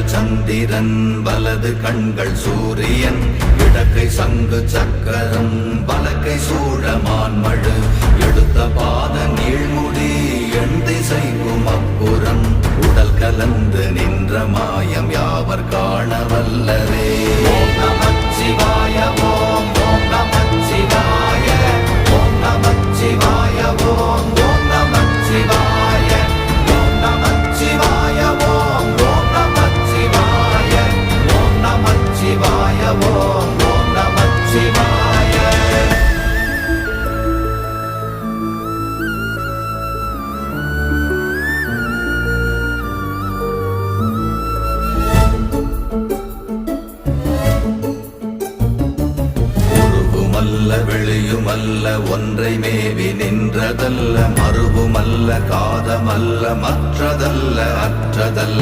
இடங்கள் சந்திரன் வலது கண்கள் சூரியன் இடக்கை சங்கு சக்கரம் வலக்கை சூழமான்மழு எடுத்த பாத நீழ்முடி எண் திசைக்கும் அப்புறம் உடல் கலந்து நின்ற மாயம் யாவர் காண வல்லரே. ஓம் நமச்சிவாய ஓம் ஓம் நமச்சிவாய ஓம் நமச்சிவாய ஓம் ஓம் நமச்சிவாய ஓம் நமச்சிவாய ஓம் ஓம் நமச்சிவாய ஓம் நமச்சிவாய ஓம் ஓம் நமச்சிவாய. வெளியுமல்ல ஒன்றை மேவி நின்றதல்ல மறுவுமல்ல காதமல்ல மற்றதல்ல அற்றதல்ல